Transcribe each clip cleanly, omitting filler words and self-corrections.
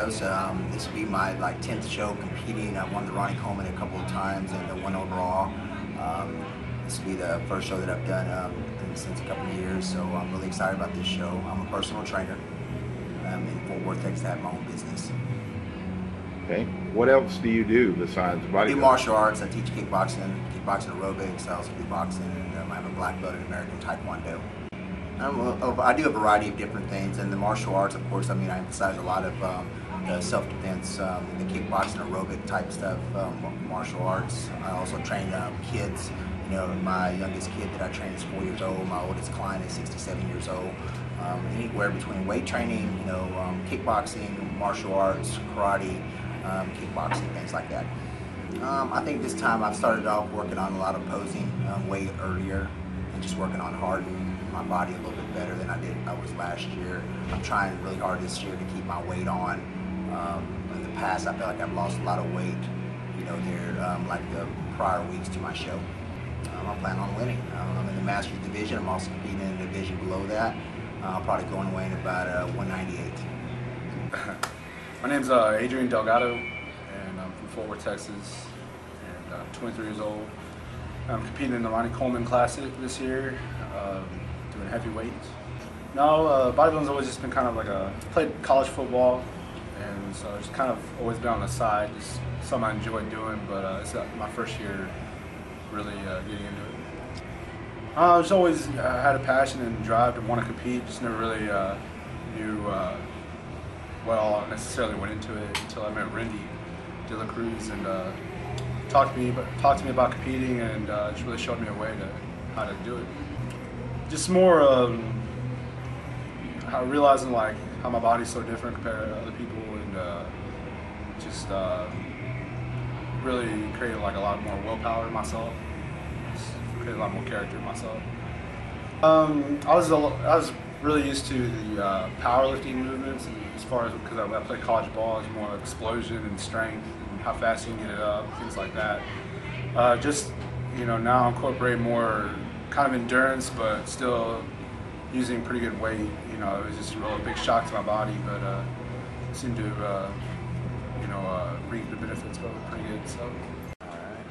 Studios. This will be my 10th show competing. I won the Ronnie Coleman a couple of times and won overall. This will be the first show that I've done since a couple of years, so I'm really excited about this show. I'm a personal trainer in Fort Worth, Texas. I have my own business. Okay. What else do you do besides bodybuilding? I do martial arts. I teach kickboxing aerobics. I also do boxing, and I have a black belt in American Taekwondo. I do a variety of different things, and the martial arts, of course, I emphasize a lot of the self-defense, the kickboxing aerobic type stuff, martial arts. I also train kids. You know, my youngest kid that I train is 4 years old. My oldest client is 67 years old. Anywhere between weight training, kickboxing, martial arts, karate, kickboxing, things like that. I think this time I've started off working on a lot of posing way earlier and just working on hardening my body a little bit better than I was last year. I'm trying really hard this year to keep my weight on. In the past, I feel like I've lost a lot of weight, like the prior weeks to my show. I plan on winning. I'm in the Masters division. I'm also competing in the division below that. I'll probably go away in about 198. My name's Adrian Delgado, and I'm from Fort Worth, Texas, and I'm 23 years old. I'm competing in the Ronnie Coleman Classic this year, doing heavyweights. No, bodybuilding's always just been kind of like played college football, and so it's kind of always been on the side, just something I enjoy doing, but it's my first year really getting into it. I just always had a passion and drive to want to compete, just never really knew well necessarily went into it until I met Randy De La Cruz and talked to me about competing, and just really showed me a way to how to do it. Just more realizing how my body's so different compared to other people, and just really created a lot more willpower in myself. Just created a lot more character in myself. I was really used to the powerlifting movements, and as far as because I played college ball, it's more explosion and strength and how fast you can get it up, things like that. Now incorporate more kind of endurance, but still using pretty good weight. It was just a really big shock to my body, but seemed to reap the benefits of it pretty good. So.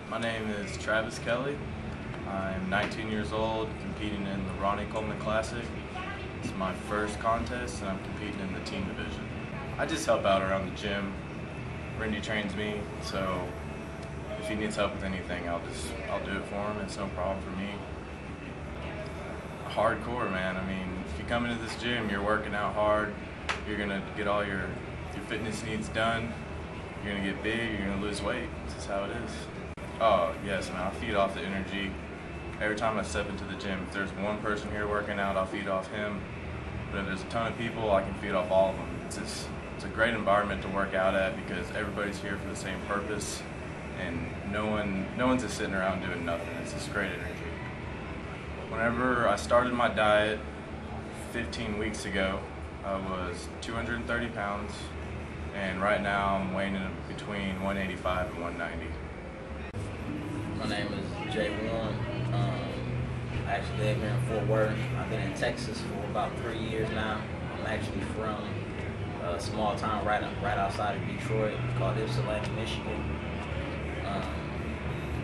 My name is Travis Kelly. I'm 19 years old, competing in the Ronnie Coleman Classic. It's my first contest, and I'm competing in the team division. I just help out around the gym. Randy trains me, so if he needs help with anything, I'll do it for him. It's no problem for me. Hardcore, man. If you come into this gym, you're working out hard. You're gonna get all your fitness needs done. You're gonna get big. You're gonna lose weight. This is how it is. Oh yes, man. I feed off the energy. Every time I step into the gym, if there's one person here working out, I'll feed off him. But if there's a ton of people, I can feed off all of them. It's a great environment to work out at because everybody's here for the same purpose, and no one's just sitting around doing nothing. It's just great energy. Whenever I started my diet 15 weeks ago, I was 230 pounds, and right now I'm weighing in between 185 and 190. My name is Jay Warren. I actually live here in Fort Worth. I've been in Texas for about 3 years now. I'm actually from a small town right outside of Detroit called Ypsilanti, Michigan.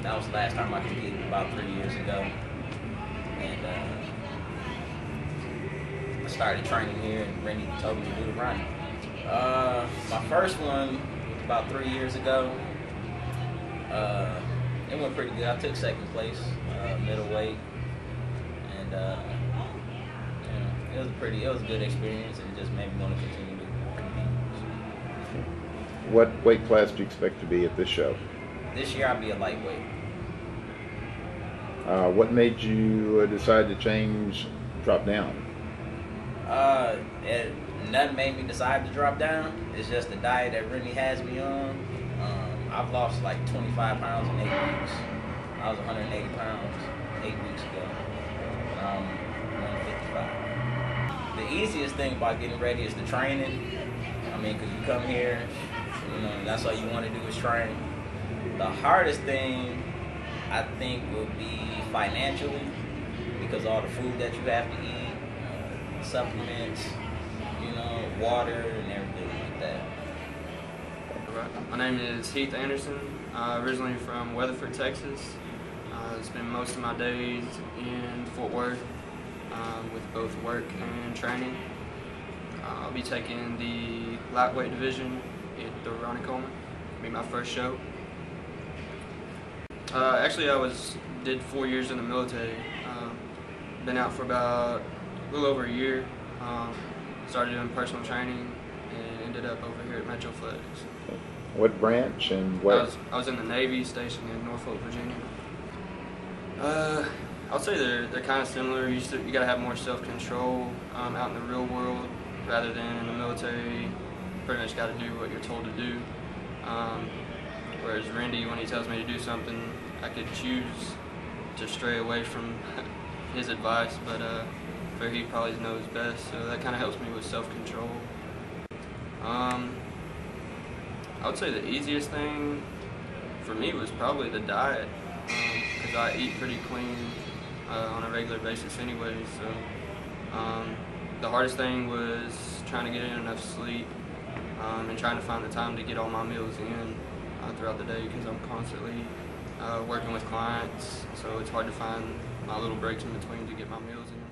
That was the last time I competed about 3 years ago. And I started training here, and Randy told me to do the Ronnie. My first one was about 3 years ago. It went pretty good. I took second place, middleweight, and it was a good experience, and it just made me want to continue to compete. What weight class do you expect to be at this show? This year I'll be a lightweight. What made you decide to drop down? Nothing made me decide to drop down. It's just the diet that Randy has me on. I've lost 25 pounds in 8 weeks. I was 180 pounds 8 weeks ago. Now I'm 155. The easiest thing about getting ready is the training. Because you come here, that's all you want to do is train. The hardest thing, I think, would be financially, because all the food that you have to eat, supplements, water and everything like that. Alright, my name is Heath Anderson, originally from Weatherford, Texas. Spend most of my days in Fort Worth with both work and training. I'll be taking the lightweight division at the Ronnie Coleman. It'll be my first show. Actually, did 4 years in the military. Been out for about a little over a year. Started doing personal training and ended up over here at Metro Flex. What branch and what? I was in the Navy, stationed in Norfolk, Virginia. I would say they're kind of similar. You got to have more self-control out in the real world rather than in the military. Pretty much got to do what you're told to do. Whereas Randy, when he tells me to do something, I could choose to stray away from his advice, but he probably knows best, so that kind of helps me with self-control. I would say the easiest thing for me was probably the diet, because I eat pretty clean on a regular basis anyway, so the hardest thing was trying to get in enough sleep and trying to find the time to get all my meals in throughout the day, because I'm constantly working with clients, so it's hard to find my little breaks in between to get my meals in.